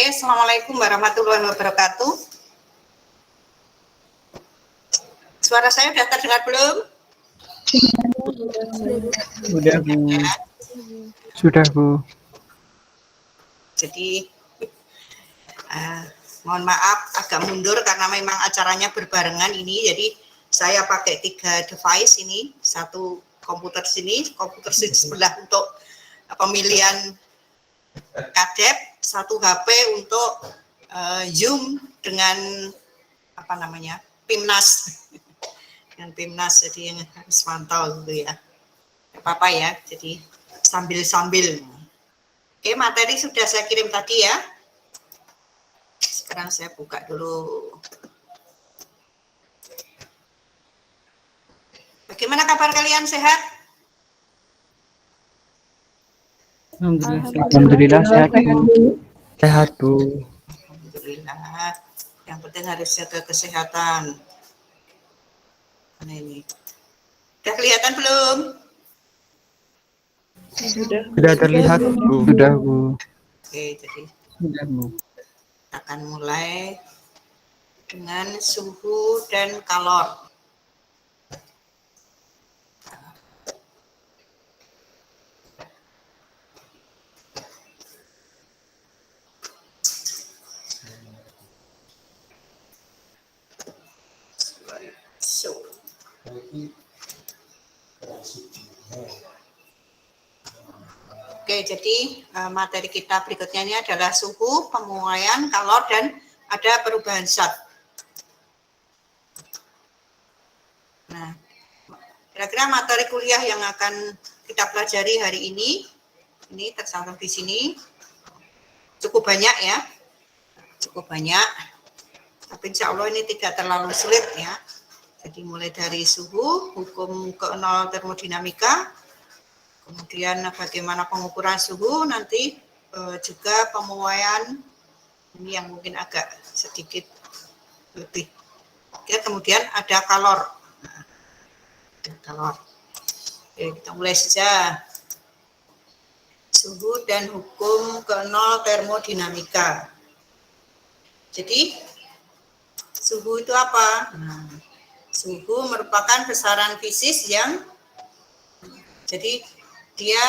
Assalamualaikum warahmatullahi wabarakatuh. Suara saya sudah terdengar belum? Sudah, Bu. Sudah, Bu. Jadi, mohon maaf agak mundur karena memang acaranya berbarengan ini. Jadi, saya pakai 3 device ini. Satu komputer sini, komputer sebelah untuk pemilihan kadep, satu HP untuk Zoom dengan PIMNAS. Dengan PIMNAS, jadi yang harus mantau gitu ya. Apa-apa ya, jadi sambil-sambil. Oke, materi sudah saya kirim tadi ya. Sekarang saya buka dulu. Bagaimana kabar kalian, sehat? Alhamdulillah sehat, Bu. Sehat, Bu. Alhamdulillah. Yang penting harus jaga kesehatan. Mana ini? Sudah kelihatan belum? Sudah terlihat, Bu. Sudah, Bu. Oke, jadi Sudah, Bu. akan mulai dengan suhu dan kalor. Oke, jadi materi kita berikutnya ini adalah suhu, pemuaian, kalor, dan ada perubahan zat. Nah, kira-kira materi kuliah yang akan kita pelajari hari ini tercantum di sini, cukup banyak ya, cukup banyak. Tapi insya Allah ini tidak terlalu sulit ya. Jadi mulai dari suhu, hukum ke-0 termodinamika, kemudian bagaimana pengukuran suhu, nanti juga pemuaian, ini yang mungkin agak sedikit lebih. Ya, kemudian ada kalor. Nah, kalor. Oke, kita mulai saja. Suhu dan hukum ke-0 termodinamika. Jadi, suhu itu apa? Nah, suhu merupakan besaran fisis yang, jadi dia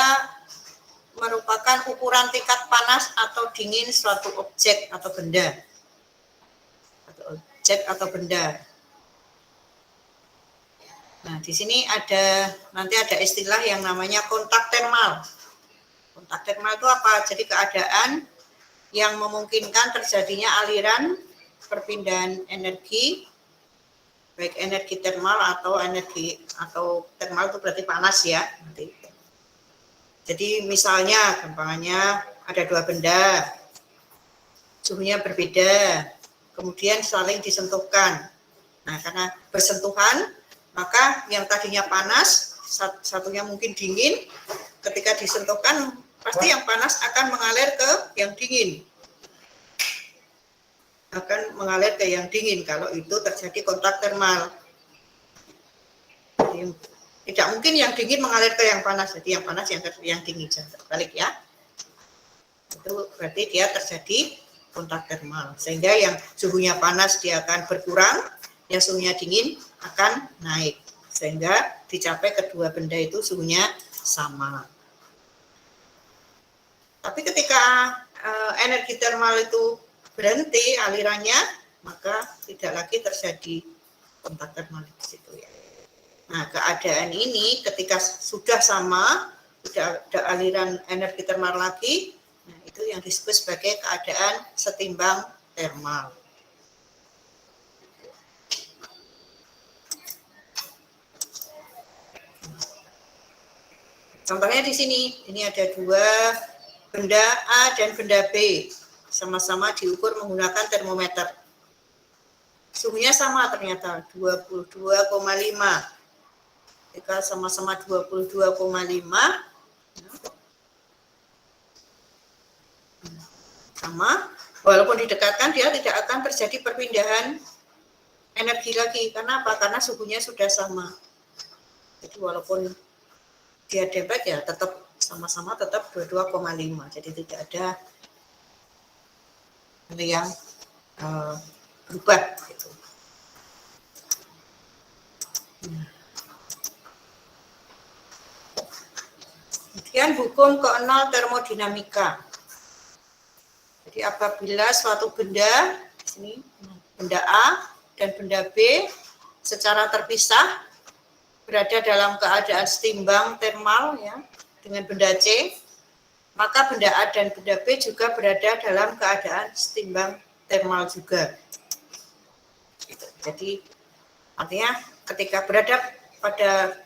merupakan ukuran tingkat panas atau dingin suatu objek atau benda. Atau benda. Nah, di sini nanti ada istilah yang namanya kontak termal. Kontak termal itu apa? Jadi keadaan yang memungkinkan terjadinya aliran perpindahan energi, baik energi termal atau termal itu berarti panas ya. Jadi misalnya gampangannya ada 2 benda, suhunya berbeda, kemudian saling disentuhkan. Nah, karena bersentuhan, maka yang tadinya panas, satunya mungkin dingin, ketika disentuhkan, pasti yang panas akan mengalir ke yang dingin. Kalau itu terjadi kontak termal. Jadi, tidak mungkin yang dingin mengalir ke yang panas, jadi yang panas yang dingin, terbalik ya. Itu berarti dia terjadi kontak termal, sehingga yang suhunya panas dia akan berkurang, yang suhunya dingin akan naik, sehingga dicapai kedua benda itu suhunya sama. Tapi ketika energi termal itu berhenti alirannya, maka tidak lagi terjadi kontak termal di situ ya. Nah, keadaan ini ketika sudah sama, tidak ada aliran energi termal lagi, nah itu yang disebut sebagai keadaan setimbang termal. Contohnya di sini, ini ada 2 benda A dan benda B, sama-sama diukur menggunakan termometer. Suhunya sama ternyata, 22,5. Jika sama-sama 22,5, sama, walaupun didekatkan dia tidak akan terjadi perpindahan energi lagi. Karena apa? Karena suhunya sudah sama. Jadi walaupun dia dempet ya tetap sama-sama tetap 22,5. Jadi tidak ada ada yang berubah gitu. Kemudian hukum ke-0 termodinamika. Jadi apabila suatu benda, ini benda A dan benda B secara terpisah berada dalam keadaan setimbang termal ya dengan benda C, maka benda A dan benda B juga berada dalam keadaan setimbang termal juga. Jadi artinya ketika berada pada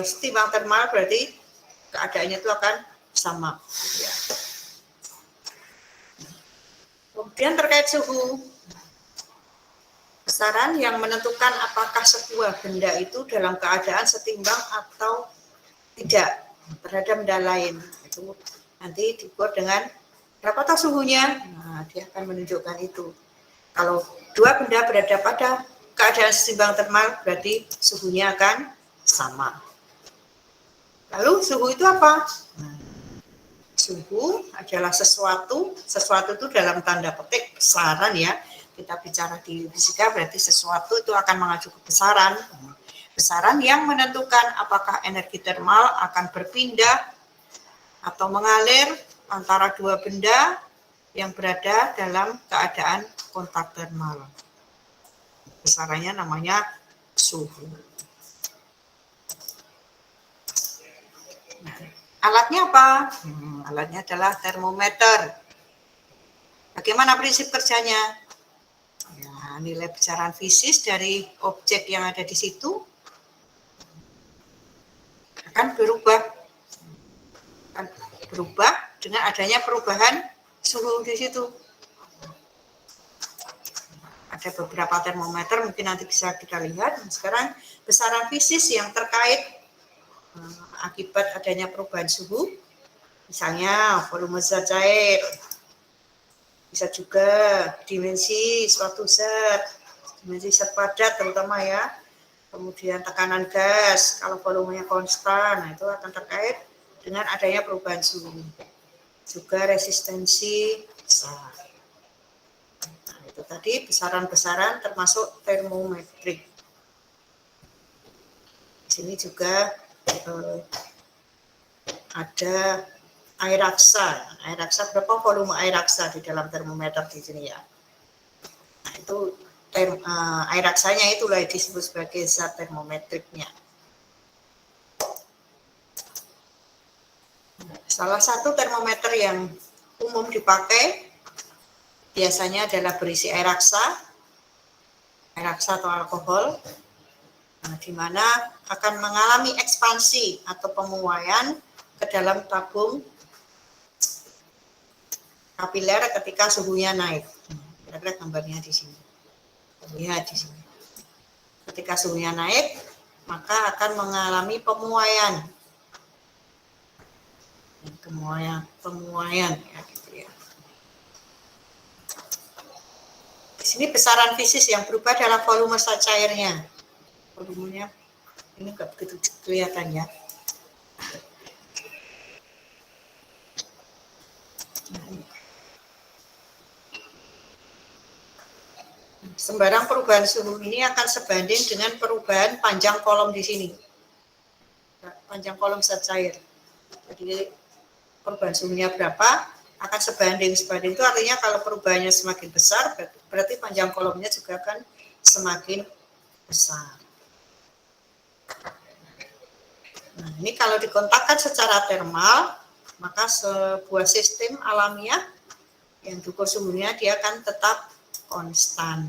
setimbang termal berarti keadaannya itu akan sama. Ya. Kemudian terkait suhu, besaran yang menentukan apakah sebuah benda itu dalam keadaan setimbang atau tidak terhadap benda lain. Itu nanti diukur dengan berapa tahu suhunya. Nah, dia akan menunjukkan itu. Kalau dua benda berada pada keadaan setimbang termal, berarti suhunya akan sama. Lalu suhu itu apa? Suhu adalah sesuatu itu dalam tanda petik besaran ya. Kita bicara di fisika berarti sesuatu itu akan mengacu ke besaran. Besaran yang menentukan apakah energi termal akan berpindah atau mengalir antara dua benda yang berada dalam keadaan kontak termal. Besarannya namanya suhu. Nah, alatnya apa? Alatnya adalah termometer. Bagaimana prinsip kerjanya? Ya, nilai besaran fisis dari objek yang ada di situ akan berubah dengan adanya perubahan suhu di situ. Ada beberapa termometer, mungkin nanti bisa kita lihat. Sekarang besaran fisis yang terkait akibat adanya perubahan suhu, misalnya volume zat cair, bisa juga dimensi suatu zat, dimensi zat padat terutama ya, kemudian tekanan gas, kalau volumenya konstan, nah itu akan terkait dengan adanya perubahan suhu. Juga resistensi besar. Nah, itu tadi besaran-besaran termasuk termometrik. Di sini juga ada air raksa. Air raksa, berapa volume air raksa di dalam termometer di sini ya. Nah, itu air raksanya itulah disebut sebagai zat termometriknya. Salah satu termometer yang umum dipakai biasanya adalah berisi air raksa atau alkohol, di mana akan mengalami ekspansi atau pemuaian ke dalam tabung kapiler ketika suhunya naik. Kira-kira gambarnya di sini. Lihat di sini. Ketika suhunya naik, maka akan mengalami pemuaian. Pemuaian ya gitu ya. Di sini besaran fisis yang berubah adalah volume zat cairnya. Volumenya ini enggak begitu kelihatan ya. Sembarang perubahan suhu ini akan sebanding dengan perubahan panjang kolom di sini. Panjang kolom zat cair. Jadi perubahan suhunya berapa akan sebanding itu artinya kalau perubahannya semakin besar berarti panjang kolomnya juga akan semakin besar. Nah, ini kalau dikontakkan secara termal, maka sebuah sistem alamiah yang diukur suhunya dia akan tetap konstan.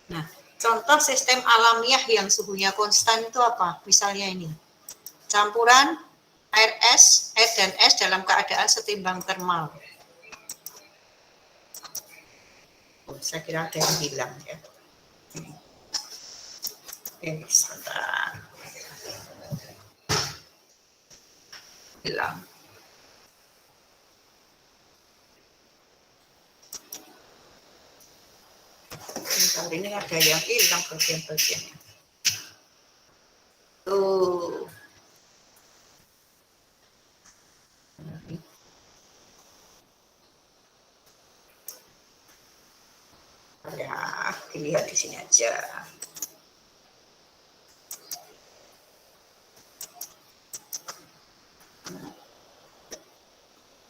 Nah, contoh sistem alamiah yang suhunya konstan itu apa? Misalnya ini, campuran air dan es dalam keadaan setimbang termal. Oh, saya kira ada yang hilang ya. Oke, sebentar. Hilang. Bentar, ini ada yang hilang bagian-bagiannya. Tuh. dilihat di sini aja.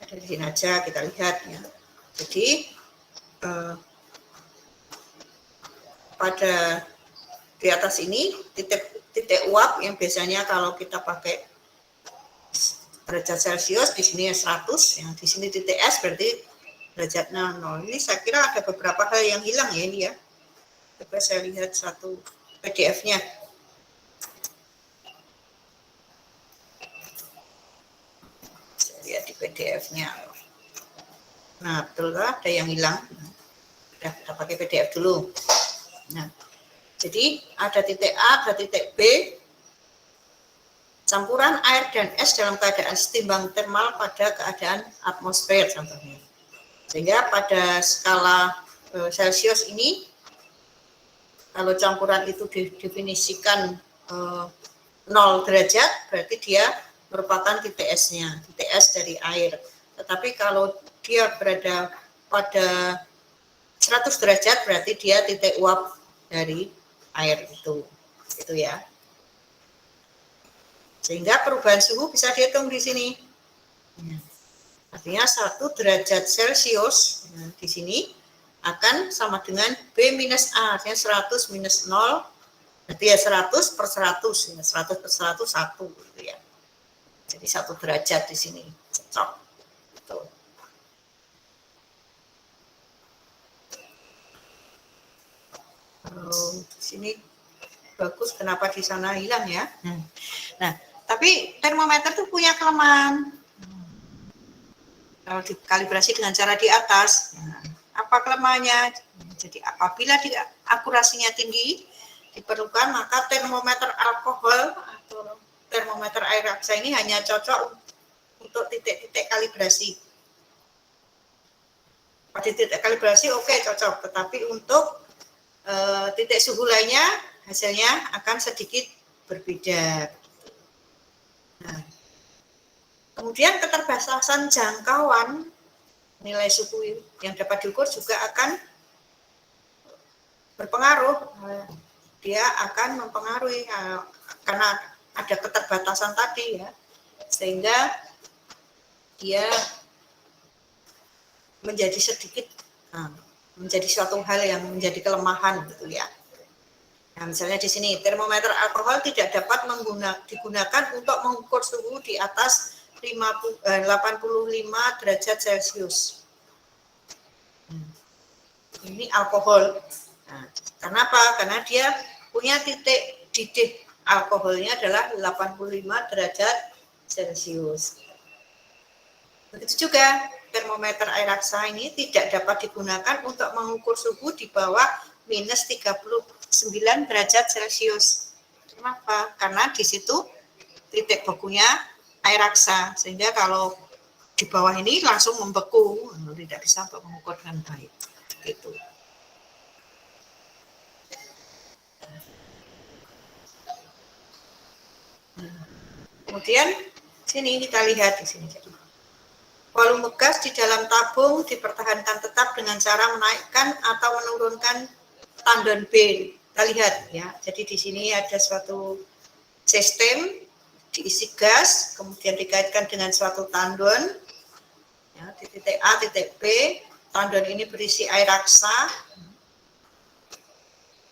Ada di sini aja, kita lihat ya. Jadi pada di atas ini titik uap yang biasanya kalau kita pakai derajat Celcius, di sini 100, yang di sini titik S berarti derajatnya 0. Ini saya kira ada beberapa hal yang hilang ya ini ya. Coba saya lihat satu PDF-nya. Saya lihat di PDF-nya. Nah, betul lah, ada yang hilang. Kita pakai PDF dulu. Nah, jadi ada titik A, ada titik B. Campuran air dan es dalam keadaan setimbang termal pada keadaan atmosfer contohnya. Sehingga pada skala Celcius ini, kalau campuran itu didefinisikan 0 derajat, berarti dia merupakan titik S-nya, titik S dari air. Tetapi kalau dia berada pada 100 derajat, berarti dia titik uap dari air itu ya. Sehingga perubahan suhu bisa dihitung di sini. Artinya 1 derajat Celcius di sini akan sama dengan B minus A, artinya 100 minus 0, berarti ya 100 per 100, 100 per 100, 1 gitu ya. Jadi 1 derajat di sini, cocok. Gitu. Di sini bagus, kenapa di sana hilang ya? Nah, tapi termometer itu punya kelemahan. Kalau dikalibrasi dengan cara di atas, apa kelemahannya? Jadi apabila akurasinya tinggi, diperlukan maka termometer alkohol atau termometer air raksa ini hanya cocok untuk titik-titik kalibrasi. Pada titik kalibrasi oke, cocok, tetapi untuk titik suhu lainnya hasilnya akan sedikit berbeda. Nah, kemudian keterbatasan jangkauan nilai suhu yang dapat diukur juga akan berpengaruh. Dia akan mempengaruhi karena ada keterbatasan tadi ya, sehingga dia menjadi sedikit menjadi suatu hal yang menjadi kelemahan gitu ya. Nah, misalnya di sini termometer alkohol tidak dapat digunakan untuk mengukur suhu di atas 85 derajat Celcius. Ini alkohol. Nah, kenapa? Karena dia punya titik didih alkoholnya adalah 85 derajat Celcius. Begitu juga termometer air raksa ini tidak dapat digunakan untuk mengukur suhu di bawah minus 39 derajat Celcius. Kenapa? Karena di situ titik bekunya air raksa, sehingga kalau di bawah ini langsung membeku, tidak bisa untuk mengukur dengan baik. Gitu. Kemudian sini kita lihat di sini. Volume gas di dalam tabung dipertahankan tetap dengan cara menaikkan atau menurunkan tandon B. Kita lihat ya. Jadi di sini ada suatu sistem diisi gas, kemudian dikaitkan dengan suatu tandon. Ya, di titik A, titik B, tandon ini berisi air raksa.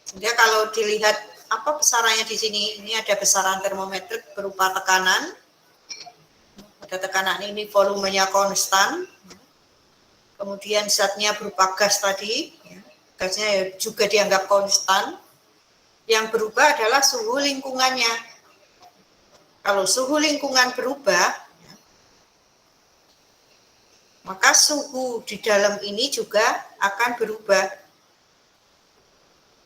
Sehingga kalau dilihat apa besarannya di sini, ini ada besaran termometrik berupa tekanan. Pada tekanan ini volumenya konstan. Kemudian zatnya berupa gas tadi, gasnya juga dianggap konstan. Yang berubah adalah suhu lingkungannya. Kalau suhu lingkungan berubah, maka suhu di dalam ini juga akan berubah.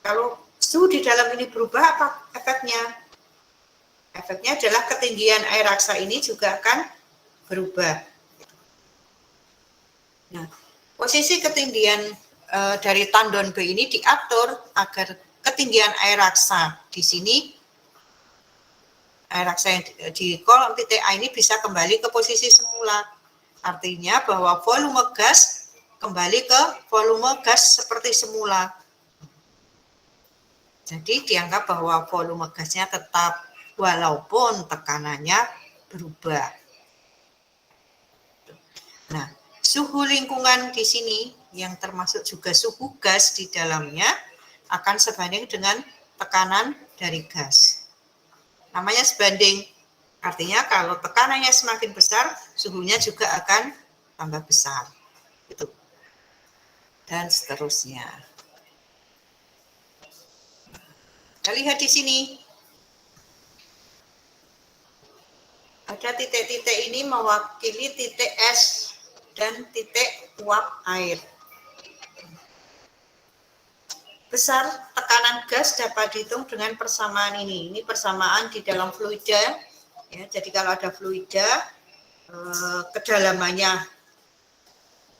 Kalau suhu di dalam ini berubah, apa efeknya? Efeknya adalah ketinggian air raksa ini juga akan berubah. Nah, posisi ketinggian dari tandon B ini diatur agar ketinggian air raksa di sini, air raksa yang di kolom titik A ini bisa kembali ke posisi semula. Artinya bahwa volume gas kembali ke volume gas seperti semula. Jadi dianggap bahwa volume gasnya tetap walaupun tekanannya berubah. Nah, suhu lingkungan di sini yang termasuk juga suhu gas di dalamnya akan sebanding dengan tekanan dari gas. Namanya sebanding. Artinya kalau tekanannya semakin besar, suhunya juga akan tambah besar. Gitu. Dan seterusnya. Kita lihat di sini. Ada titik-titik ini mewakili titik es dan titik uap air. Besar tekanan gas dapat dihitung dengan persamaan ini. Ini persamaan di dalam fluida. Ya, jadi kalau ada fluida, kedalamannya,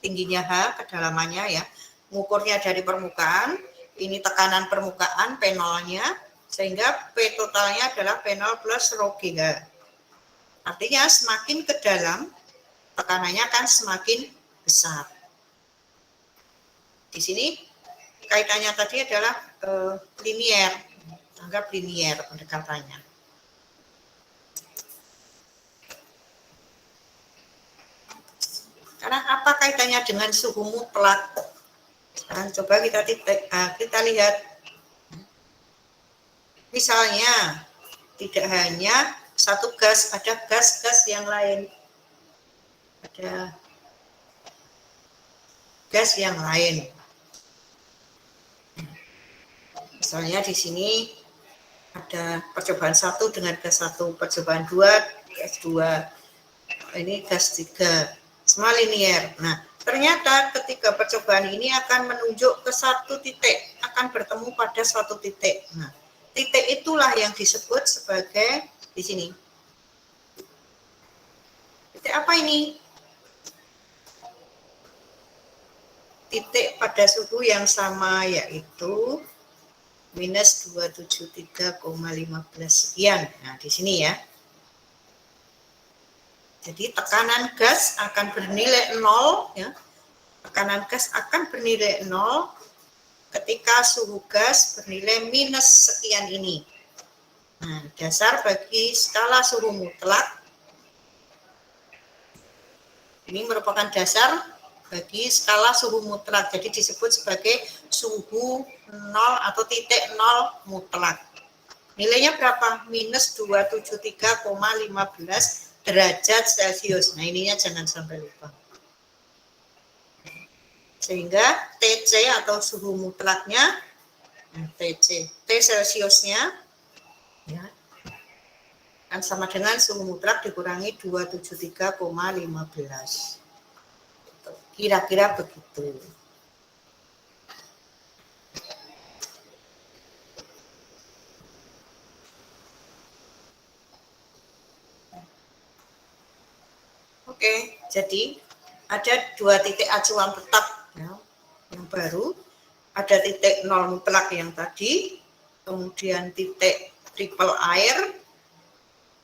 tingginya H, kedalamannya ya, mengukurnya dari permukaan. Ini tekanan permukaan, P0-nya, sehingga P totalnya adalah P0 plus rho G. Artinya semakin ke dalam, tekanannya akan semakin besar. Di sini kaitannya tadi adalah linier, anggap linier pendekatannya. Karena apa kaitannya dengan suhu mutlak? Sekarang coba kita lihat. Misalnya tidak hanya satu gas, ada gas-gas yang lain. Ada gas yang lain. Misalnya di sini ada percobaan 1 dengan gas 1, percobaan 2, gas 2, ini gas 3, semua linier. Nah, ternyata ketika percobaan ini akan menunjuk ke satu titik, akan bertemu pada suatu titik. Nah, titik itulah yang disebut sebagai di sini. Titik apa ini? Titik pada suhu yang sama, yaitu minus 273,15 sekian. Nah, di sini ya. Jadi tekanan gas akan bernilai 0, ya. Tekanan gas akan bernilai 0 ketika suhu gas bernilai minus sekian ini. Nah, dasar bagi skala suhu mutlak. Ini merupakan dasar bagi skala suhu mutlak. Jadi disebut sebagai suhu 0 atau titik 0 mutlak. Nilainya berapa? Minus 273,15 derajat Celcius. Nah, ininya jangan sampai lupa. Sehingga TC atau suhu mutlaknya, TC, T Celciusnya, ya, kan sama dengan suhu mutlak dikurangi 273,15. Kira-kira begitu. Oke, jadi ada dua titik acuan tetap ya, yang baru. Ada titik 0 mutlak yang tadi, kemudian titik triple air.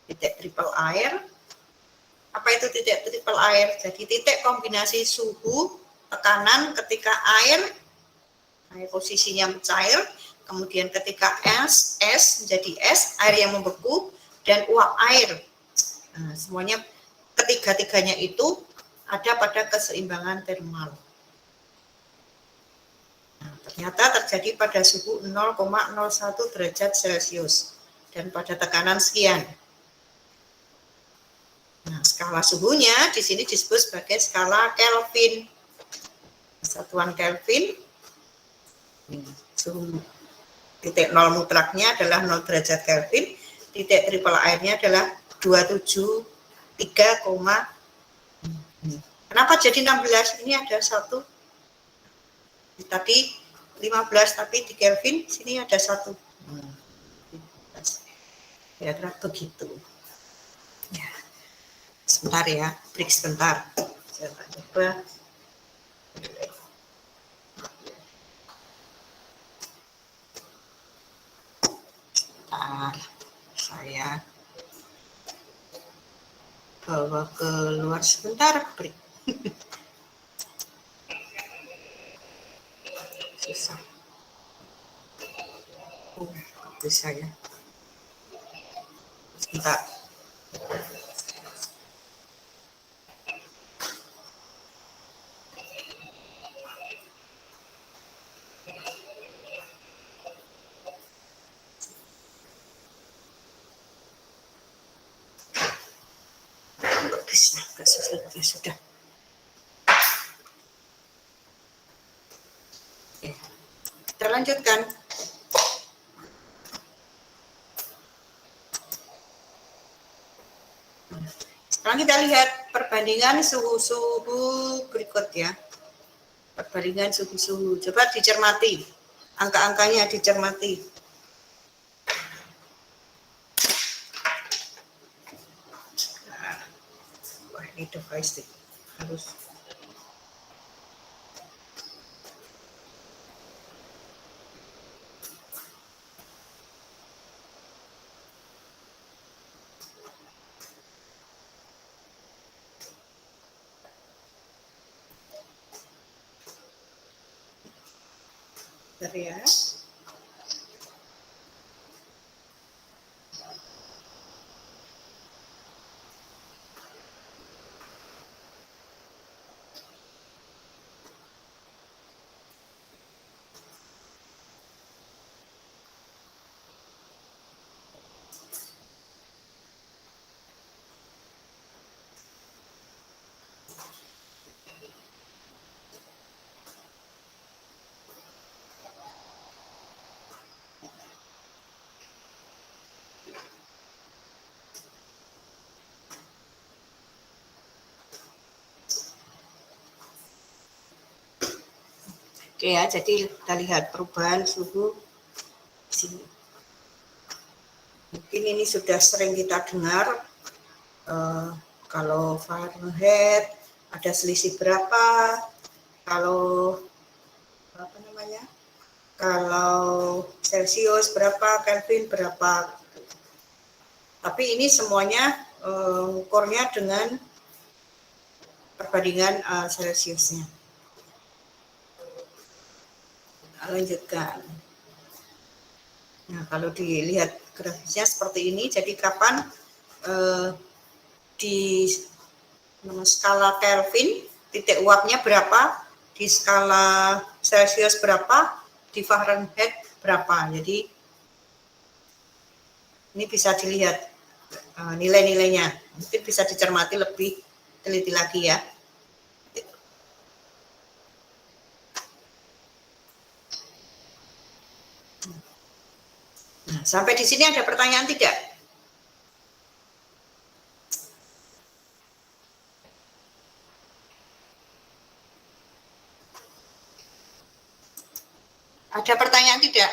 Titik triple air. Apa itu titik triple air? Jadi titik kombinasi suhu, tekanan ketika air posisinya mencair, kemudian ketika es menjadi es, air yang membeku, dan uap air. Nah, semuanya ketiga-tiganya itu ada pada keseimbangan termal. Nah, ternyata terjadi pada suhu 0,01 derajat Celcius dan pada tekanan sekian. Nah, skala suhunya di sini disebut sebagai skala Kelvin. Satuan Kelvin. Suhu titik 0 mutlaknya adalah 0 derajat Kelvin, titik triple airnya adalah 273, kenapa jadi 16? Ini ada satu. Tadi 15 tapi di Kelvin sini ada satu. Kira-kira begitu. Ya. Sebentar ya, break sebentar. Saya coba. Saya bawa keluar sebentar, break. Susah. bisa ya. Sebentar. Bisa, sudah. Oke. Kita lanjutkan. Sekarang kita lihat perbandingan suhu-suhu berikut ya. Perbandingan suhu-suhu. Coba dicermati. Angka-angkanya dicermati. Nah, wah, ini device harus. Bentar ya. Oke ya, jadi kita lihat perubahan suhu di sini. Mungkin ini sudah sering kita dengar, kalau Fahrenheit ada selisih berapa, kalau apa namanya, kalau Celsius berapa, Kelvin berapa. Tapi ini semuanya ukurnya dengan perbandingan Celsiusnya. Lanjutkan. Nah, kalau dilihat grafisnya seperti ini, jadi kapan di skala Kelvin titik uapnya berapa, di skala Celsius berapa, di Fahrenheit berapa. Jadi ini bisa dilihat nilai-nilainya. Mungkin bisa dicermati lebih teliti lagi ya. Nah, sampai di sini ada pertanyaan tidak? Ada pertanyaan tidak?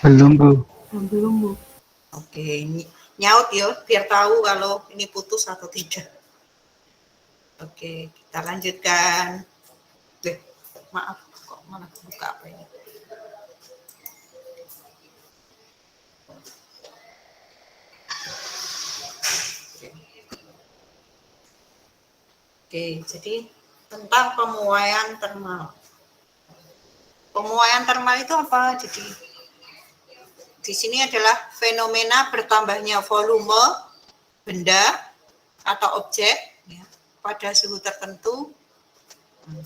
Belum, Bu. Belum, Bu. Oke, nyaut ya, biar tahu kalau ini putus atau tidak. Oke, kita lanjutkan. Maaf, kok malah buka apa ini? Oke, jadi tentang pemuaian termal. Pemuaian termal itu apa? Jadi di sini adalah fenomena bertambahnya volume benda atau objek ya, pada suhu tertentu.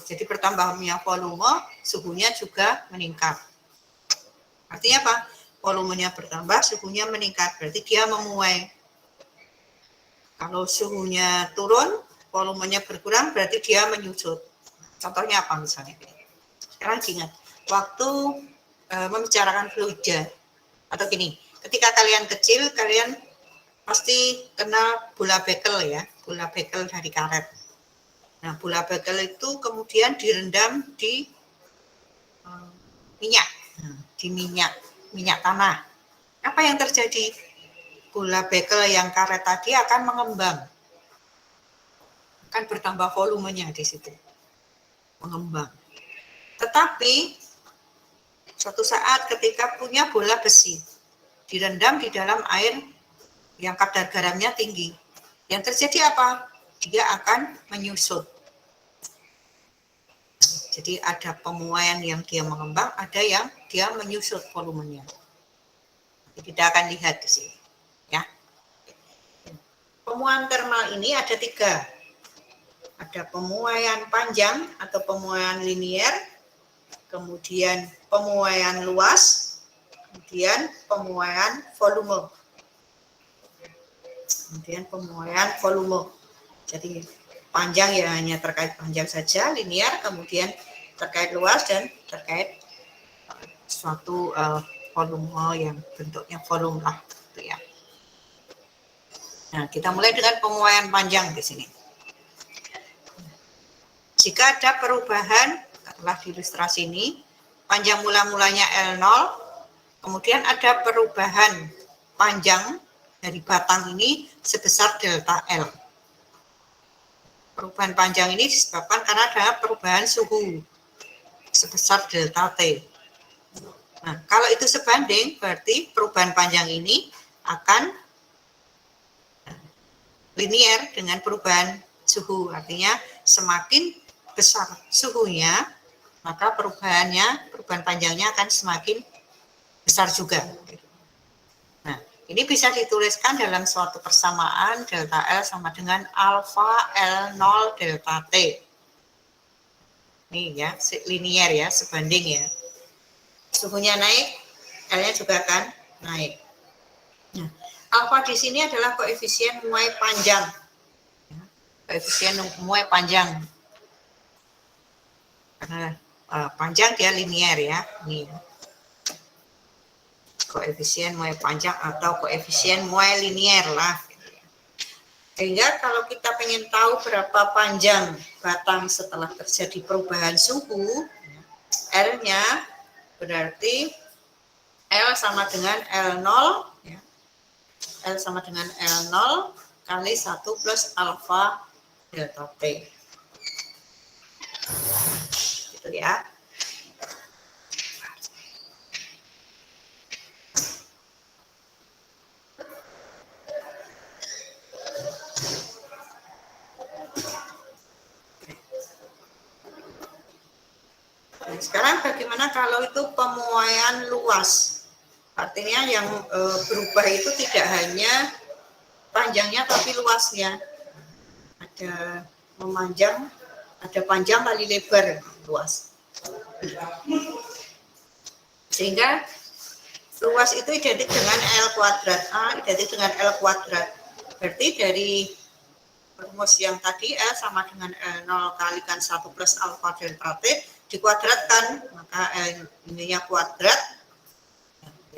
Jadi bertambahnya volume, suhunya juga meningkat. Artinya apa? Volumenya bertambah, suhunya meningkat. Berarti dia memuai. Kalau suhunya turun, volumenya berkurang, berarti dia menyusut. Contohnya apa misalnya? Sekarang ingat, waktu membicarakan fluida, atau gini, ketika kalian kecil, kalian pasti kenal bola bekel ya, bola bekel dari karet. Nah, bola bekel itu kemudian direndam di minyak, di minyak tanah. Apa yang terjadi? Bola bekel yang karet tadi akan mengembang, akan bertambah volumenya di situ, mengembang. Tetapi suatu saat ketika punya bola besi direndam di dalam air yang kadar garamnya tinggi, yang terjadi apa? Dia akan menyusut. Jadi ada pemuaian yang dia mengembang, ada yang dia menyusut volumenya. Jadi kita akan lihat di sini. Ya. Pemuaian termal ini ada 3. Ada pemuaian panjang atau pemuaian linier, kemudian pemuaian luas, kemudian pemuaian volume. Jadi panjang ya hanya terkait panjang saja, linear, kemudian terkait luas dan terkait suatu volume yang bentuknya volume lah, gitu ya. Nah, kita mulai dengan pemuaian panjang di sini. Jika ada perubahan, telah di ilustrasi ini, panjang mula-mulanya L0, kemudian ada perubahan panjang dari batang ini sebesar delta L. Perubahan panjang ini disebabkan karena ada perubahan suhu sebesar delta T. Nah, kalau itu sebanding, berarti perubahan panjang ini akan linier dengan perubahan suhu. Artinya semakin besar suhunya, maka perubahan panjangnya akan semakin besar juga. Nah, ini bisa dituliskan dalam suatu persamaan delta L sama dengan alfa L0 delta T. Ini ya, linier ya, sebanding ya. Suhunya naik, L-nya juga akan naik. Nah, alfa di sini adalah koefisien muai panjang. Koefisien muai panjang. Karena panjang dia linier ya. Ini koefisien muai panjang atau koefisien muai linier lah. Sehingga kalau kita pengen tahu berapa panjang batang setelah terjadi perubahan suhu, L-nya berarti L sama dengan L0, ya. L sama dengan L0 kali 1 plus alfa delta T. Gitu ya. Nah, sekarang bagaimana kalau itu pemuaian luas? Artinya yang berubah itu tidak hanya panjangnya tapi luasnya. Ada memanjang, ada panjang kali lebar, luas. Sehingga luas itu identik dengan L kuadrat. A identik dengan L kuadrat. Berarti dari rumus yang tadi L sama dengan L0 kalikan 1 plus alfa delta T dikuadratkan, maka L ininya kuadrat,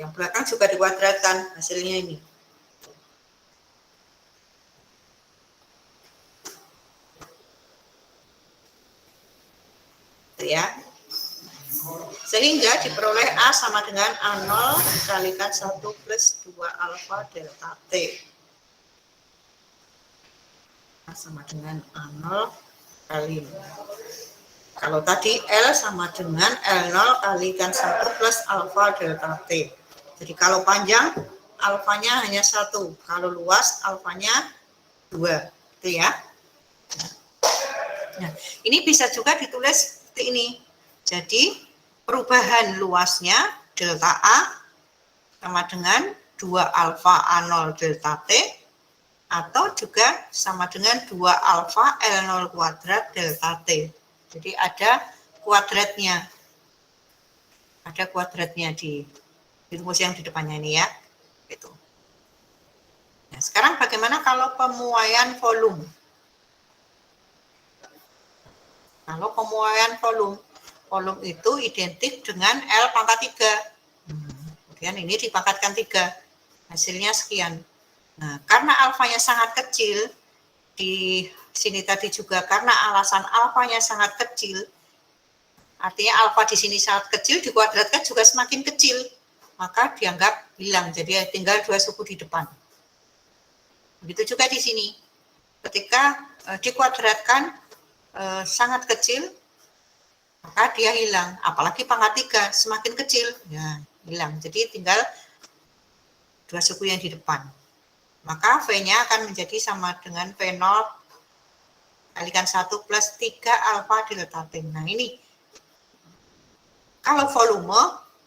yang belakang juga dikuadratkan, hasilnya ini. Ya. Sehingga diperoleh A sama dengan A0 kalikan 1 plus 2 alfa delta T. A sama dengan A0 kali. Kalau tadi L sama dengan L0 kalikan 1 plus alfa delta T. Jadi kalau panjang, alfanya hanya 1. Kalau luas, alfanya 2. Itu ya. Nah, ini bisa juga ditulis seperti ini. Jadi, perubahan luasnya delta A sama dengan 2 alfa A0 delta T, atau juga sama dengan 2 alfa L0 kuadrat delta T. Jadi ada kuadratnya. Ada kuadratnya di rumus yang di depannya ini ya. Gitu. Nah, sekarang bagaimana kalau pemuaian volume? Kalau pemuaian volume itu identik dengan L pangkat 3. Kemudian ini dipangkatkan 3. Hasilnya sekian. Nah, karena alfanya sangat kecil, di sini tadi juga karena alasan alfanya sangat kecil, artinya alfa di sini sangat kecil, dikuadratkan juga semakin kecil, maka dianggap hilang, jadi tinggal 2 suku di depan. Begitu juga di sini, ketika dikuadratkan sangat kecil, maka dia hilang, apalagi pangkat 3 semakin kecil, ya hilang, jadi tinggal 2 suku yang di depan. Maka V-nya akan menjadi sama dengan V0 kalikan 1 plus 3 alfa delta T. Nah, ini Kalau volume,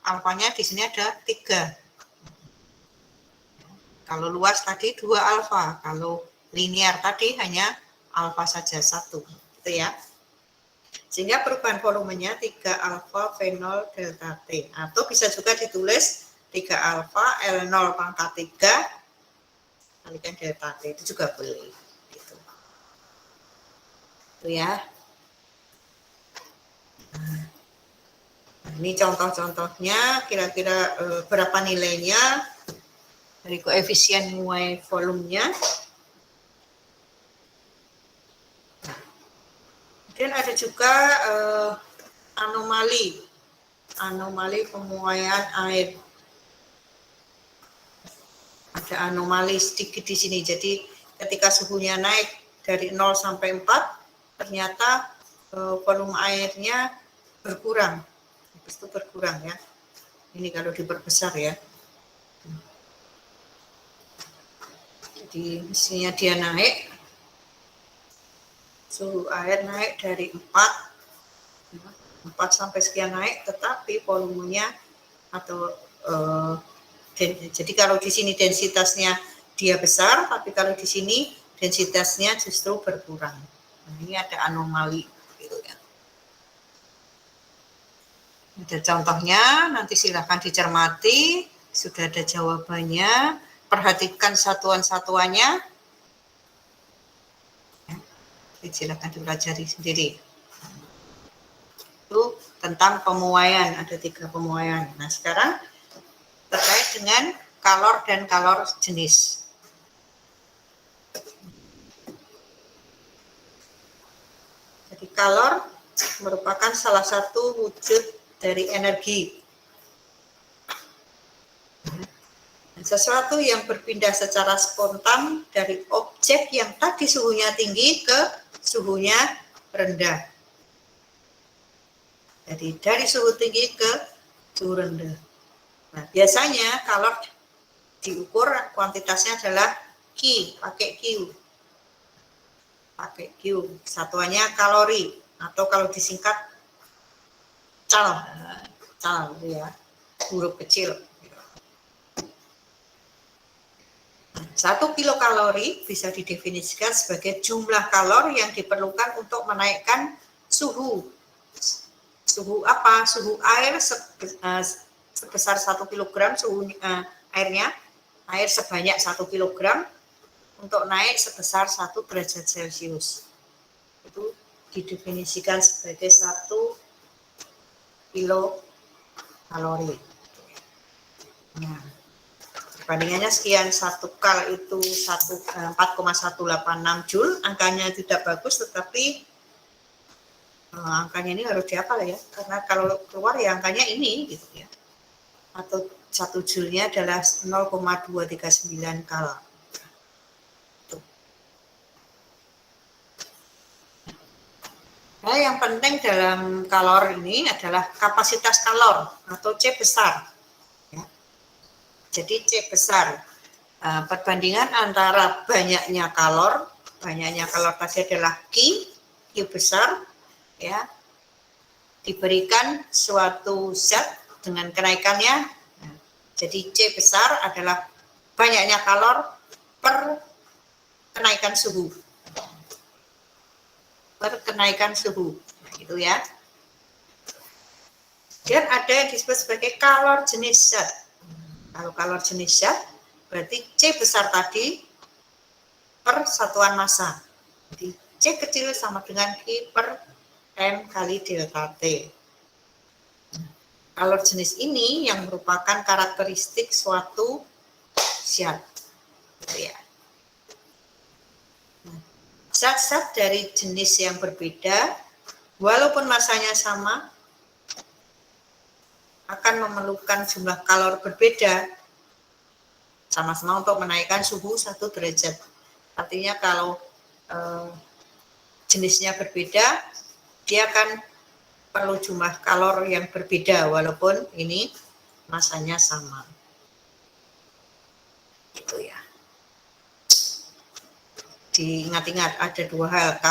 alfanya di sini ada 3. Kalau luas tadi 2 alfa, kalau linear tadi hanya alfa saja 1, gitu ya. Sehingga perubahan volumenya 3 alfa V0 delta T, atau bisa juga ditulis 3 alfa L0 pangkat 3 kalikan delta T, itu juga boleh. Gitu. Itu ya. Nah, ini contoh-contohnya, kira-kira berapa nilainya dari koefisien muai volumenya. Kemudian ada juga anomali pemuaian air. Ada anomali sedikit di sini. Jadi ketika suhunya naik dari 0 sampai 4, ternyata volume airnya berkurang. Habis itu berkurang ya. Ini kalau diperbesar ya. Jadi misalnya dia naik, suhu air naik dari 4 sampai sekian naik, tetapi volumenya atau jadi kalau di sini densitasnya dia besar, tapi kalau di sini densitasnya justru berkurang. Nah, ini ada anomali gitu ya. Ada contohnya, nanti silakan dicermati, sudah ada jawabannya, perhatikan satuan-satuannya. Silakan dipelajari sendiri. Itu tentang pemuaian, ada 3 pemuaian. Nah, sekarang terkait dengan kalor dan kalor jenis. Jadi kalor merupakan salah satu wujud dari energi. Sesuatu yang berpindah secara spontan dari objek yang tadi suhunya tinggi ke suhunya rendah. Jadi dari suhu tinggi ke suhu rendah. Nah, biasanya kalor diukur kuantitasnya adalah Q, pakai Q. Pakai Q, satuannya kalori, atau kalau disingkat cal ya, huruf kecil. 1 kilokalori bisa didefinisikan sebagai jumlah kalor yang diperlukan untuk menaikkan suhu. Suhu apa? Suhu air sebesar 1 kilogram, suhu airnya, air sebanyak 1 kilogram untuk naik sebesar 1 derajat Celcius. Itu didefinisikan sebagai 1 kilokalori. Nah, perbandingannya sekian, 1 kal itu 4,186 Joule. Angkanya tidak bagus, tetapi angkanya ini harus dihafal ya, karena kalau keluar ya angkanya ini gitu ya. Atau 1 Joule-nya adalah 0,239 kal. Nah, yang penting dalam kalor ini adalah kapasitas kalor atau C besar. Ya. Jadi C besar, perbandingan antara banyaknya kalor tadi adalah Q besar, ya, diberikan suatu zat dengan kenaikannya. Nah, jadi C besar adalah banyaknya kalor per kenaikan suhu. Kenaikan suhu, nah, gitu ya. Dan ada yang disebut sebagai kalor jenis zat. Kalau kalor jenis zat berarti C besar tadi per satuan massa. Jadi C kecil sama dengan I per M kali delta T. Kalor jenis ini yang merupakan karakteristik suatu zat, gitu ya. Zat-zat dari jenis yang berbeda, walaupun massanya sama, akan memerlukan jumlah kalor berbeda, sama-sama untuk menaikkan suhu 1 derajat. Artinya kalau jenisnya berbeda, dia akan perlu jumlah kalor yang berbeda, walaupun ini massanya sama. Gitu ya. Diingat-ingat ada 2 hal,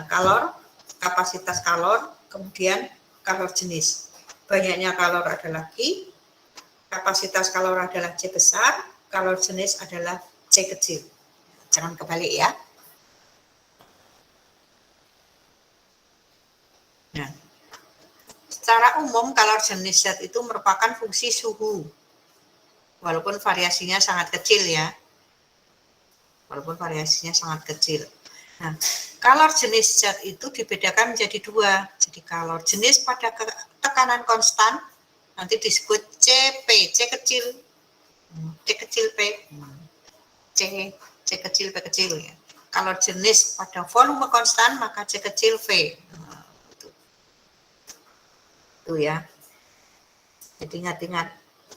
kalor, kapasitas kalor, kemudian kalor jenis. Banyaknya kalor adalah Q, kapasitas kalor adalah C besar, kalor jenis adalah C kecil. Jangan kebalik ya. Nah, secara umum kalor jenis zat itu merupakan fungsi suhu. Walaupun variasinya sangat kecil ya. Walaupun variasinya sangat kecil. Nah, kalor jenis zat itu dibedakan menjadi dua. Jadi kalor jenis pada tekanan konstan nanti disebut CP, C kecil, C kecil P, C kecil P kecil ya. Kalor jenis pada volume konstan maka C kecil V. Itu ya. Jadi ingat-ingat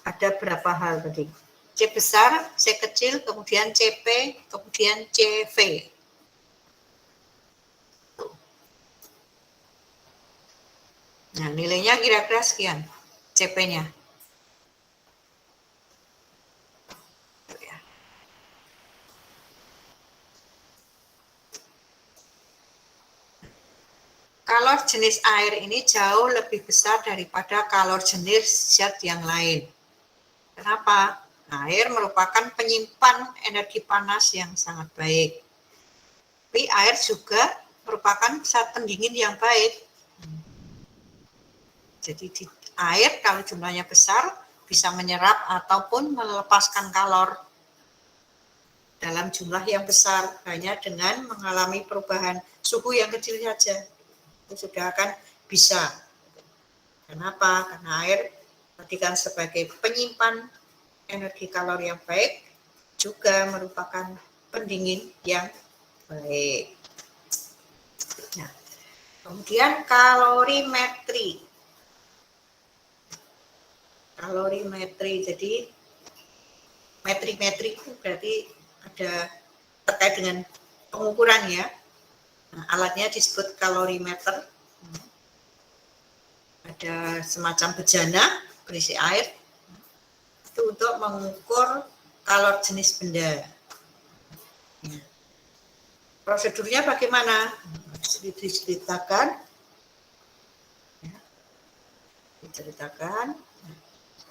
ada berapa hal tadi. C besar, C kecil, kemudian CP, kemudian CV. Nah, nilainya kira-kira sekian, CP-nya. Kalor jenis air ini jauh lebih besar daripada kalor jenis zat yang lain. Kenapa? Air merupakan penyimpan energi panas yang sangat baik. Tapi air juga merupakan zat pendingin yang baik. Jadi di air kalau jumlahnya besar bisa menyerap ataupun melepaskan kalor dalam jumlah yang besar hanya dengan mengalami perubahan suhu yang kecil saja. Itu sudah akan bisa. Kenapa? Karena air tadi kan sebagai penyimpan energi kalor yang baik juga merupakan pendingin yang baik. Nah, kemudian kalorimetri. Kalorimetri, jadi metri itu berarti ada terkait dengan pengukuran ya. Nah, alatnya disebut kalorimeter. Ada semacam bejana berisi air. Itu untuk mengukur kalor jenis benda. Ya. Prosedurnya bagaimana? Diceritakan. Ya. Diceritakan.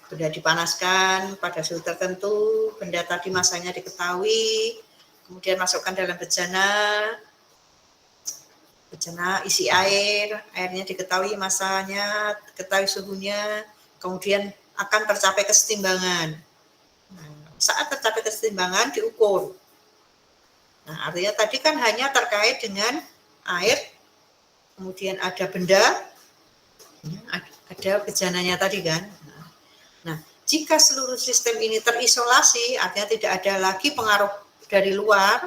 Benda dipanaskan pada suhu tertentu, benda tadi masanya diketahui, kemudian masukkan dalam bejana isi air, airnya diketahui masanya, diketahui suhunya, kemudian akan tercapai kesetimbangan. Nah, saat tercapai kesetimbangan diukur. Nah, artinya tadi kan hanya terkait dengan air, kemudian ada benda, ada bejananya tadi kan. Nah, jika seluruh sistem ini terisolasi, artinya tidak ada lagi pengaruh dari luar,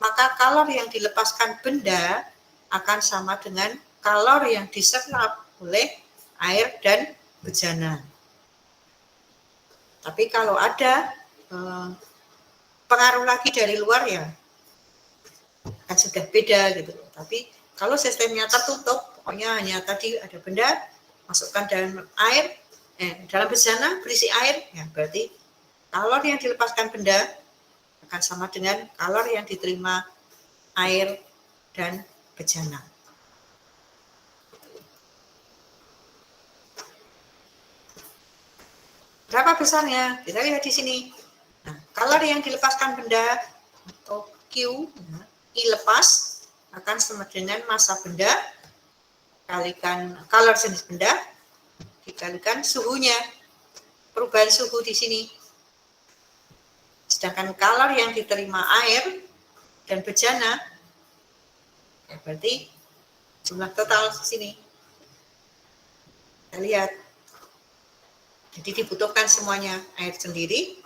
maka kalor yang dilepaskan benda akan sama dengan kalor yang diserap oleh air dan bejana. Tapi kalau ada pengaruh lagi dari luar ya kan sudah beda gitu. Tapi kalau sistemnya tertutup, pokoknya hanya tadi ada benda, masukkan dalam air, dalam bejana berisi air, ya berarti kalor yang dilepaskan benda akan sama dengan kalor yang diterima air dan bejana. Berapa besarnya? Kita lihat di sini. Nah, kalor yang dilepaskan benda atau Q, I lepas akan sama dengan massa benda kalikan kalor jenis benda dikalikan suhunya. Perubahan suhu di sini. Sedangkan kalor yang diterima air dan bejana, ya berarti jumlah total di sini. Kita lihat. Jadi dibutuhkan semuanya, air sendiri,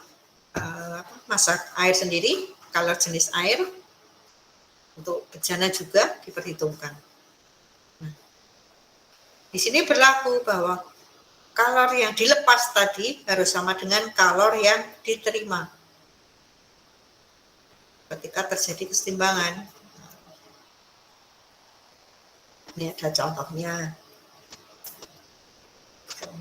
massa air sendiri, kalor jenis air, untuk bejana juga diperhitungkan. Nah, di sini berlaku bahwa kalor yang dilepas tadi harus sama dengan kalor yang diterima ketika terjadi kesetimbangan. Ini ada contohnya.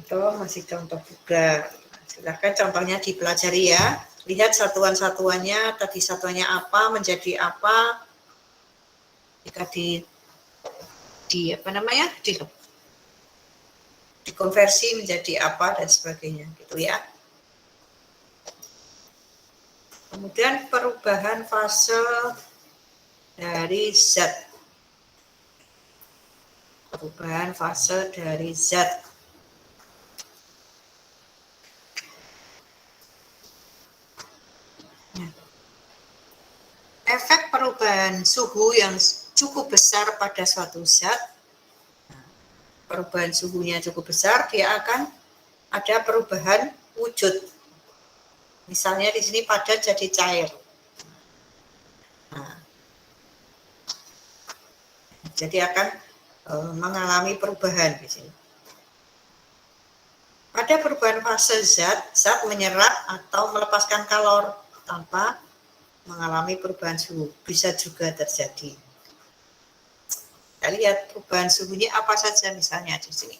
Masih contoh juga. Silahkan contohnya dipelajari ya. Lihat satuan-satuannya, tadi satuannya apa, menjadi apa. Jika dikonversi menjadi apa dan sebagainya gitu ya. Kemudian perubahan fase dari zat. Perubahan fase dari zat. Efek perubahan suhu yang cukup besar pada suatu zat, perubahan suhunya cukup besar, dia akan ada perubahan wujud. Misalnya di sini padat jadi cair. Nah, jadi akan mengalami perubahan di sini. Pada perubahan fase zat menyerap atau melepaskan kalor tanpa mengalami perubahan suhu. Bisa juga terjadi. Kita lihat perubahan suhunya apa saja misalnya di sini.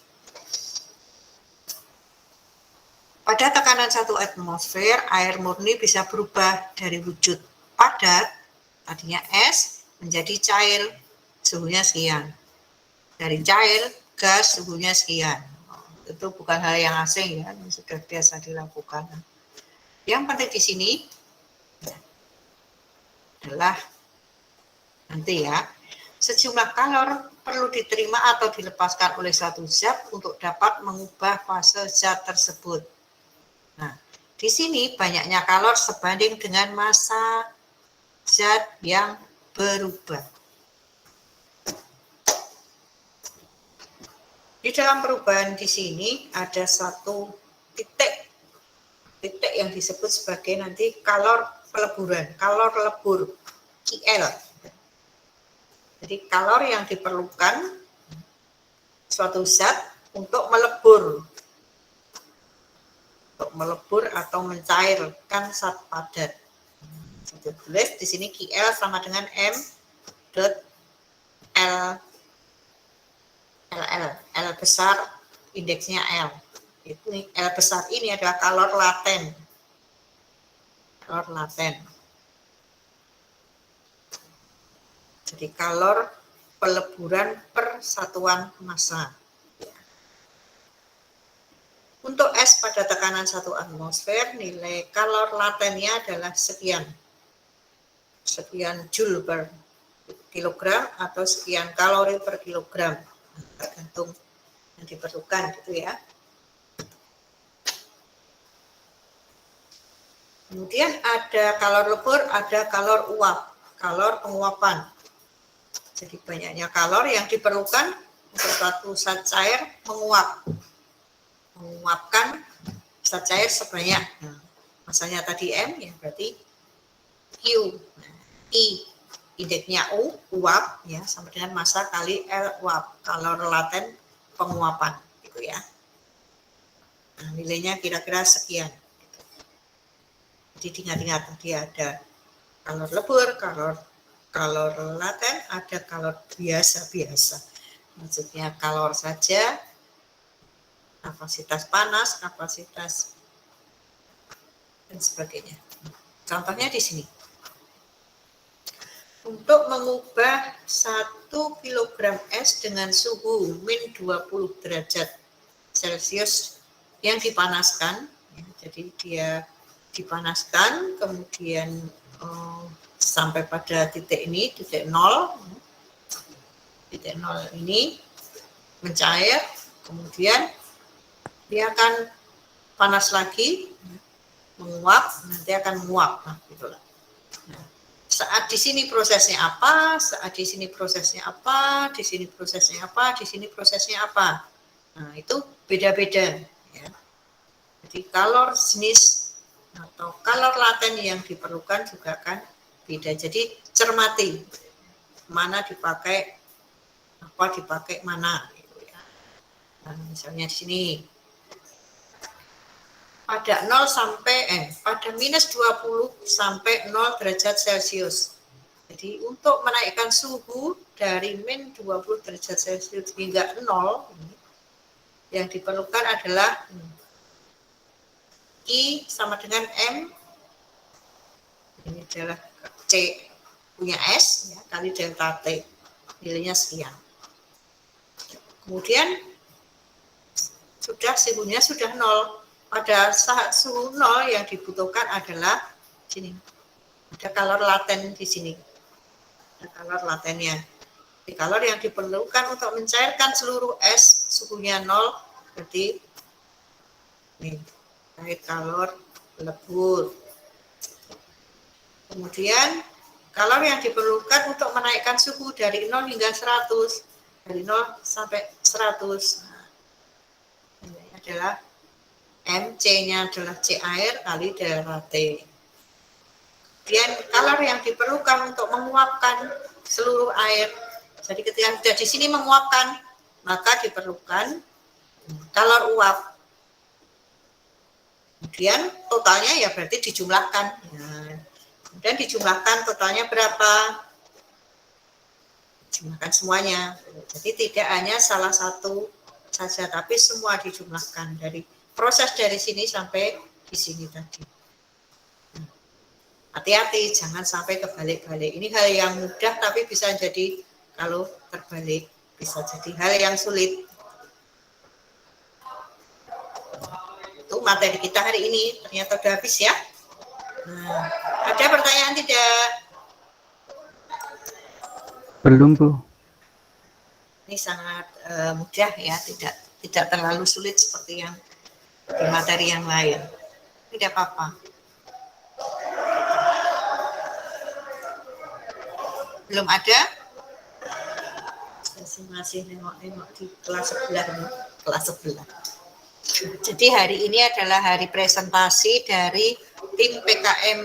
Pada tekanan 1 atmosfer, air murni bisa berubah dari wujud padat, tadinya es, menjadi cair, suhunya sekian. Dari cair, gas, suhunya sekian. Itu bukan hal yang asing ya, ini sudah biasa dilakukan. Yang penting di sini adalah nanti ya, sejumlah kalor perlu diterima atau dilepaskan oleh satu zat untuk dapat mengubah fase zat tersebut. Nah, di sini banyaknya kalor sebanding dengan massa zat yang berubah. Di dalam perubahan di sini ada satu titik yang disebut sebagai nanti kalor peleburan, kalor lebur, KL. Jadi kalor yang diperlukan suatu zat untuk melebur atau mencairkan zat padat. Tulis di sini KL sama dengan M dot L besar, indeksnya L. Ini L besar ini adalah kalor laten. Kalor laten. Jadi kalor peleburan per satuan massa. Untuk es pada tekanan 1 atmosfer, nilai kalor latennya adalah sekian joule per kilogram atau sekian kalori per kilogram, tergantung yang diperlukan gitu ya. Kemudian ada kalor lebur, ada kalor uap, kalor penguapan. Jadi banyaknya kalor yang diperlukan untuk suatu zat cair menguapkan zat cair sebanyak. Nah, masanya tadi M ya berarti Q. Nah, I indeksnya U, uap ya sama dengan massa kali L uap, kalor laten penguapan gitu ya. Nah, nilainya kira-kira sekian. Jadi diingat-ingat tadi ada kalor lebur, kalor laten, ada kalor biasa-biasa. Maksudnya kalor saja, kapasitas panas, kapasitas dan sebagainya. Contohnya di sini. Untuk mengubah 1 kg es dengan suhu min 20 derajat Celcius yang dipanaskan, ya, jadi dia dipanaskan, kemudian sampai pada titik ini, titik 0. Titik 0 ini mencair, kemudian dia akan panas lagi, menguap, nanti akan menguap. Nah, gitulah. Nah, saat di sini prosesnya apa, saat di sini prosesnya apa, di sini prosesnya apa, di sini prosesnya apa. Nah, itu beda-beda. Ya. Jadi kalor jenis atau kalor laten yang diperlukan juga akan beda. Jadi cermati mana dipakai, apa dipakai mana. Gitu ya. Nah, misalnya di sini. Pada 0 sampai pada minus 20 sampai 0 derajat Celcius. Jadi untuk menaikkan suhu dari min 20 derajat Celcius hingga 0, yang diperlukan adalah I sama dengan M, ini adalah C punya S, ya, kali delta T, nilainya sekian. Kemudian suhunya sudah 0. Pada saat suhu 0 yang dibutuhkan adalah sini. Ada kalor laten di sini. Ada kalor latennya. Jadi kalor yang diperlukan untuk mencairkan seluruh es suhunya 0 berarti nih, kait kalor lebur. Kemudian kalor yang diperlukan untuk menaikkan suhu dari 0 hingga 100. Dari 0 sampai 100. Nah, ini adalah MC-nya adalah C air kali delta T. Kemudian kalor yang diperlukan untuk menguapkan seluruh air. Jadi ketika sudah di sini menguapkan, maka diperlukan kalor uap. Kemudian totalnya ya berarti dijumlahkan. Nah, kemudian dijumlahkan totalnya berapa? Jumlahkan semuanya. Jadi tidak hanya salah satu saja, tapi semua dijumlahkan dari proses dari sini sampai di sini tadi. Hati-hati, jangan sampai kebalik-balik. Ini hal yang mudah, tapi bisa jadi kalau terbalik, bisa jadi hal yang sulit. Itu materi kita hari ini, ternyata sudah habis ya. Nah, ada pertanyaan tidak? Belum, Bu. Ini sangat mudah ya, tidak terlalu sulit seperti yang di materi yang lain. Tidak apa-apa. Belum ada? Saya masih nengok-nengok di kelas sebelah nih, kelas sebelah. Jadi hari ini adalah hari presentasi dari tim PKM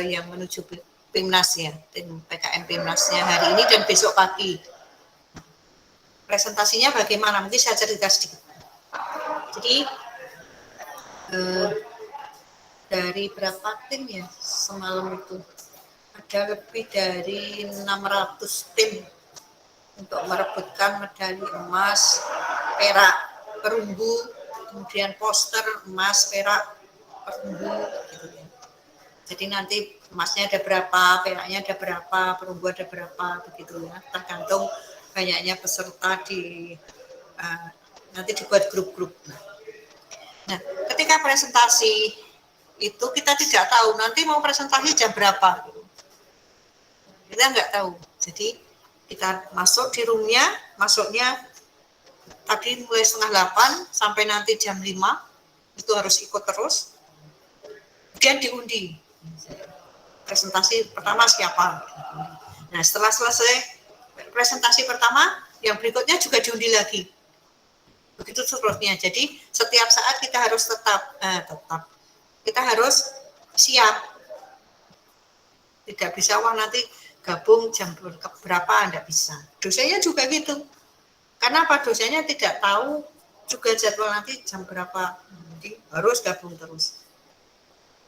yang menuju Pimnas ya, tim PKM Pimnasnya hari ini dan besok pagi. Presentasinya bagaimana? Mungkin saya cerita sedikit. Jadi dari berapa tim ya semalam itu? Ada lebih dari 600 tim untuk merebutkan medali emas, perak, perunggu, kemudian poster emas, perak, perunggu, gitu ya. Jadi nanti emasnya ada berapa, peraknya ada berapa, perunggu ada berapa, begitu ya. Tergantung banyaknya peserta di nanti dibuat grup-grup. Nah, ketika presentasi itu kita tidak tahu nanti mau presentasi jam berapa. Kita nggak tahu. Jadi kita masuk di roomnya, masuknya tadi mulai 7:30 sampai nanti jam 5, itu harus ikut terus. Kemudian diundi. Presentasi pertama siapa? Nah, setelah selesai presentasi pertama, yang berikutnya juga diundi lagi. Begitu seterusnya. Jadi setiap saat kita harus kita harus siap. Tidak bisa wah nanti gabung jam berapa, enggak bisa. Dosennya juga gitu. Karena apa? Dosennya tidak tahu juga jadwal nanti jam berapa. Jadi harus gabung terus.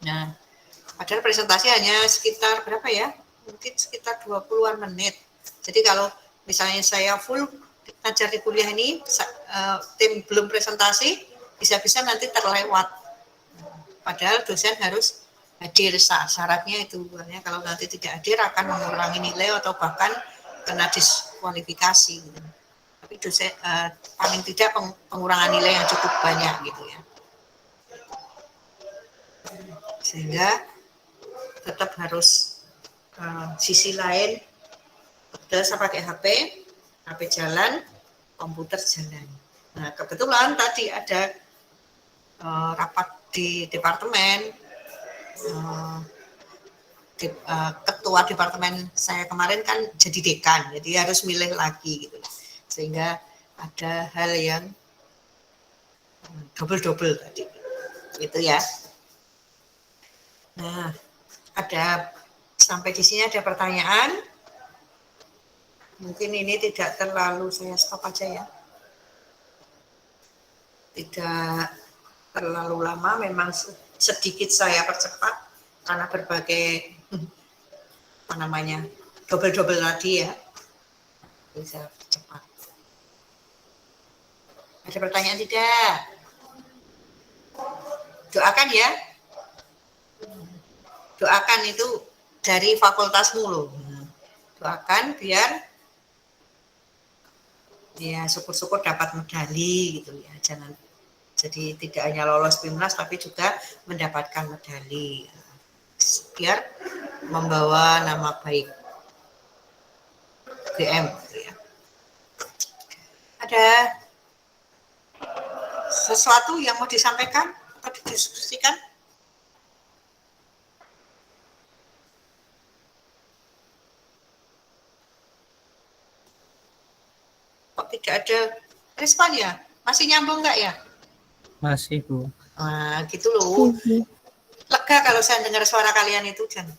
Nah, padahal presentasi hanya sekitar berapa ya? Mungkin sekitar 20-an menit. Jadi kalau misalnya saya full ngajar di kuliah ini, tim belum presentasi, bisa-bisa nanti terlewat. Padahal dosen harus hadir, syaratnya itu. Kalau nanti tidak hadir akan mengurangi nilai atau bahkan kena diskualifikasi. Gitu. Tapi dosen paling tidak pengurangan nilai yang cukup banyak gitu ya. Sehingga tetap harus sisi lain, saya pakai HP jalan, komputer jalan. Nah, kebetulan tadi ada rapat di departemen, ketua departemen saya kemarin kan jadi dekan, jadi harus milih lagi gitu. Sehingga ada hal yang double tadi. Gitu ya. Nah, ada sampai di sini ada pertanyaan. Mungkin ini tidak terlalu, saya stop aja ya. Tidak terlalu lama, memang sedikit saya percepat karena berbagai apa namanya double tadi ya. Bisa cepat. Ada pertanyaan tidak? Doakan ya. Doakan itu dari fakultasmu loh. Doakan biar ya syukur-syukur dapat medali gitu ya. Jangan Jadi tidak hanya lolos PIMNAS tapi juga mendapatkan medali. Biar membawa nama baik GM. Ya. Ada sesuatu yang mau disampaikan atau didiskusikan? Kok tidak ada respon ya? Masih nyambung nggak ya? Masih, Bu. Nah, gitu loh. Lega kalau saya dengar suara kalian itu, Jan.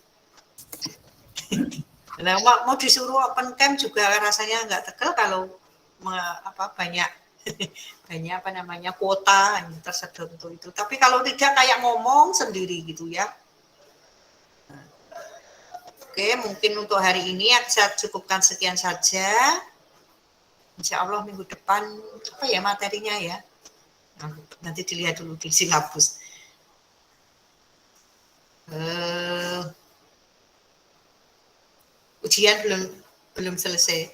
Nah, mau disuruh open camp juga rasanya nggak tegel kalau banyak banyak kuota yang tersedot untuk itu. Tapi kalau tidak kayak ngomong sendiri gitu ya. Oke, mungkin untuk hari ini saya cukupkan sekian saja. Insya Allah minggu depan apa ya materinya ya? Nanti dilihat dulu di silabus. Ujian belum selesai.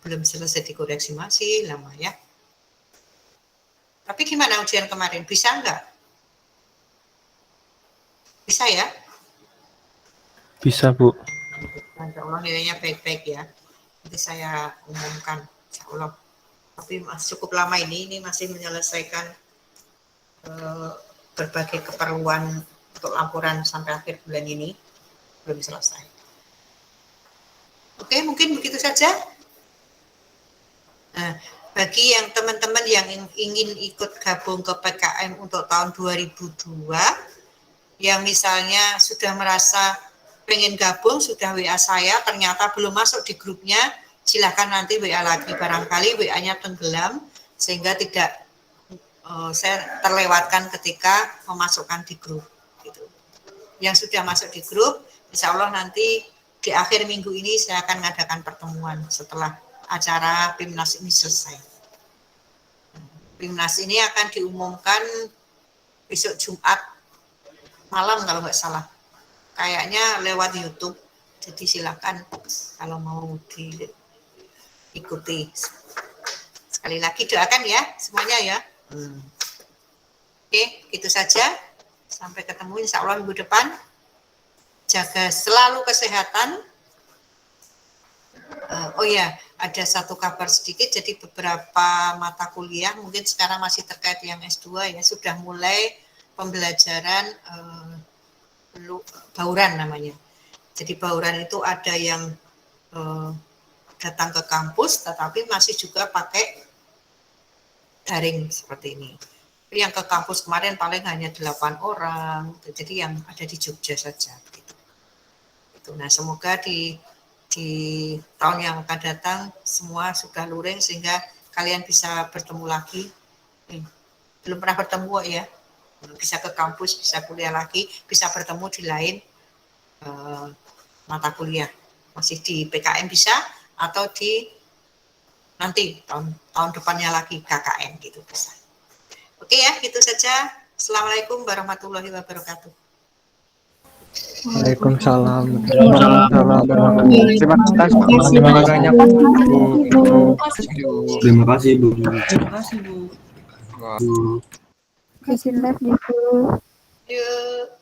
Belum selesai dikoreksi, masih lama ya. Tapi gimana ujian kemarin? Bisa enggak? Bisa ya? Bisa, Bu. Insya Allah nilainya baik-baik ya. Nanti saya umumkan, insya Allah. Tapi masih cukup lama ini masih menyelesaikan berbagai keperluan untuk laporan sampai akhir bulan ini. Belum selesai. Oke, mungkin begitu saja. Nah, bagi yang teman-teman yang ingin ikut gabung ke PKM untuk tahun 2002, yang misalnya sudah merasa pengen gabung, sudah WA saya, ternyata belum masuk di grupnya, silakan nanti WA lagi, barangkali WA-nya tenggelam, sehingga tidak saya terlewatkan ketika memasukkan di grup. Gitu. Yang sudah masuk di grup, insya Allah nanti di akhir minggu ini saya akan mengadakan pertemuan setelah acara PIMNAS ini selesai. PIMNAS ini akan diumumkan besok Jumat malam kalau nggak salah. Kayaknya lewat YouTube. Jadi silakan kalau mau diikuti. Sekali lagi doakan ya semuanya ya. Oke, gitu saja. Sampai ketemu insya Allah minggu depan. Jaga selalu kesehatan. Oh ya, ada satu kabar sedikit, jadi beberapa mata kuliah mungkin sekarang masih terkait yang S2 ya, sudah mulai pembelajaran bauran namanya. Jadi bauran itu ada yang datang ke kampus, tetapi masih juga pakai daring seperti ini. Yang ke kampus kemarin paling hanya 8 orang, jadi yang ada di Jogja saja. Gitu. Nah, semoga di tahun yang akan datang semua sudah luring sehingga kalian bisa bertemu lagi. Belum pernah bertemu ya, bisa ke kampus, bisa kuliah lagi, bisa bertemu di lain mata kuliah. Masih di PKM bisa atau di nanti tahun depannya lagi KKN gitu bisa. Oke ya, gitu saja. Assalamualaikum warahmatullahi wabarakatuh. Waalaikumsalam. Terima kasih banyak, Bu. Terima kasih, Bu. Terima kasih, Bu. Kasih live gitu. Yuk.